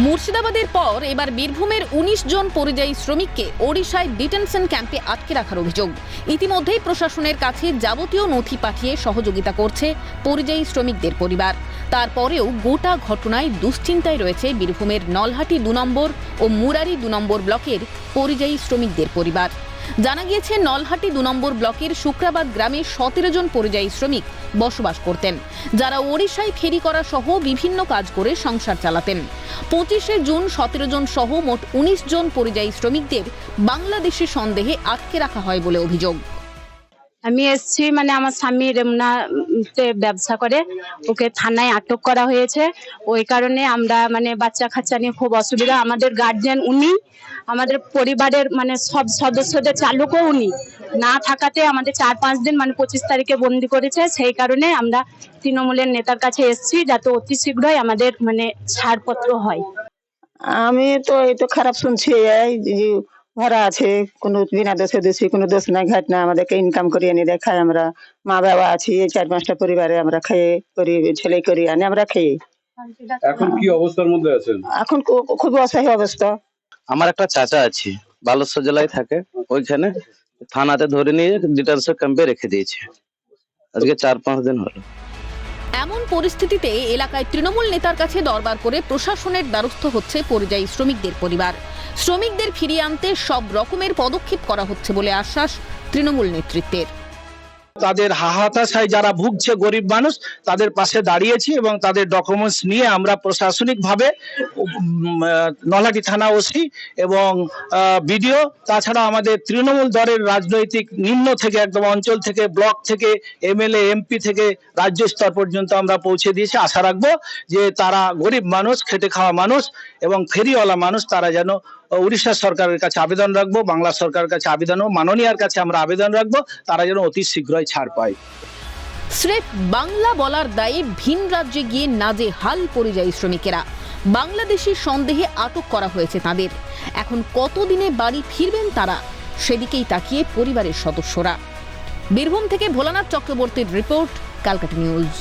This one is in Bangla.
মুর্শিদাবাদের পর এবার বীরভূমের ১৯ জন পরিযায়ী শ্রমিককে ওড়িশায় ডিটেনশন ক্যাম্পে আটকে রাখার অভিযোগ। ইতিমধ্যেই প্রশাসনের কাছে যাবতীয় নথি পাঠিয়ে সহযোগিতা করছে পরিযায়ী শ্রমিকদের পরিবার। তারপরেও গোটা ঘটনায় দুশ্চিন্তায় রয়েছে বীরভূমের নলহাটি ২ নম্বর ও মুরারি ২ নম্বর ব্লকের পরিযায়ী শ্রমিকদের পরিবার। জানা গিয়েছে, নলহাটি ২ নম্বর ব্লকের শুক্রাবাদ গ্রামে ১৭ জন পরিযায়ী শ্রমিক বসবাস করতেন, যারা ওড়িশায় ফেরি করা সহ বিভিন্ন কাজ করে সংসার চালাতেন। ২৫শে জুন ১৭ জন সহ মোট ১৯ জন পরিযায়ী শ্রমিকদের বাংলাদেশি সন্দেহে আটকে রাখা হয় বলে অভিযোগ। আমি এসছি, আমার স্বামী রেমনাতে ব্যবসা করে, ওকে থানায় আটক করা হয়েছে। ওই কারণে আমরা বাচ্চা কাচ্চা নিয়ে খুব অসুবিধা। আমাদের গার্জিয়ান উনি, আমাদের পরিবারের সব সদস্যদের চালকও উনি না থাকাতে আমাদের ৪-৫ দিন ২৫ তারিখে বন্দি করেছে। সেই কারণে আমরা তৃণমূলের নেতার কাছে এসছি, যাতে অতি শীঘ্রই আমাদের ছাড়পত্র হয়। আমি তো এই তো খারাপ শুনছি, এই যে ভরা আছে, কোনো বিনা দোষে দোষী, কোনো দোষ নাই ঘাট না, আমাদেরকে ইনকাম করে এনে দেখায়। আমরা মা বাবা আছি, এই ৪-৫টা পরিবারে আমরা খেয়ে করি, ছেলে করি আনে আমরা খেয়ে। এখন কি অবস্থার মধ্যে আছেন? এখন খুব অসহায় অবস্থা। আমার একটা চাচা আছে, বালেশ্বর জেলায় থাকে, ওইখানে থানাতে ধরে নিয়ে ডিটেনশন ক্যাম্পে রেখে দিয়েছে। আজকে ৪-৫ দিন হলো। এমন পরিস্থিতিতে এলাকায় তৃণমূল নেতার কাছে দরবার করে প্রশাসনের দ্বারস্থ হচ্ছে পরিযায়ী শ্রমিকদের পরিবার। শ্রমিকদের ফিরিয়ে আনতে সব রকমের পদক্ষেপ করা হচ্ছে বলে আশ্বাস তৃণমূল নেতৃত্বের। তাদের হাহাতাশায় যারা ভুগছে গরিব মানুষ, তাদের পাশে দাঁড়িয়েছি এবং তাদের ডকুমেন্টস নিয়ে আমরা প্রশাসনিকভাবে নলহাটি থানা ওসি এবং বিডিও, তাছাড়া আমাদের তৃণমূল দলের রাজনৈতিক নিম্ন থেকে একদম অঞ্চল থেকে, ব্লক থেকে, এমএলএ এমপি থেকে রাজ্য স্তর পর্যন্ত আমরা পৌঁছে দিয়েছি। আশা রাখবো যে তারা গরিব মানুষ, খেটে খাওয়া মানুষ এবং ফেরিওয়ালা মানুষ, তারা যেন উড়িষ্যা সরকারের কাছে আবেদন রাখবো, বাংলা সরকারের কাছে আবেদন, মাননীয়ার কাছে আমরা আবেদন রাখবো, তারা যেন অতি শীঘ্রই ছাড় পায়। স্রেফ বাংলা বলার দায়ে ভিন রাজ্যে গিয়ে নাজেহাল পরিযায়ী শ্রমিকেরা। বাংলাদেশি সন্দেহে আটক করা হয়েছে তাদের। এখন কতদিনে বাড়ি ফিরবেন তারা, সেদিকেই তাকিয়ে পরিবারের সদস্যরা। বীরভূম থেকে ভোলানাথ চক্রবর্তীর রিপোর্ট, ক্যালকাটা নিউজ।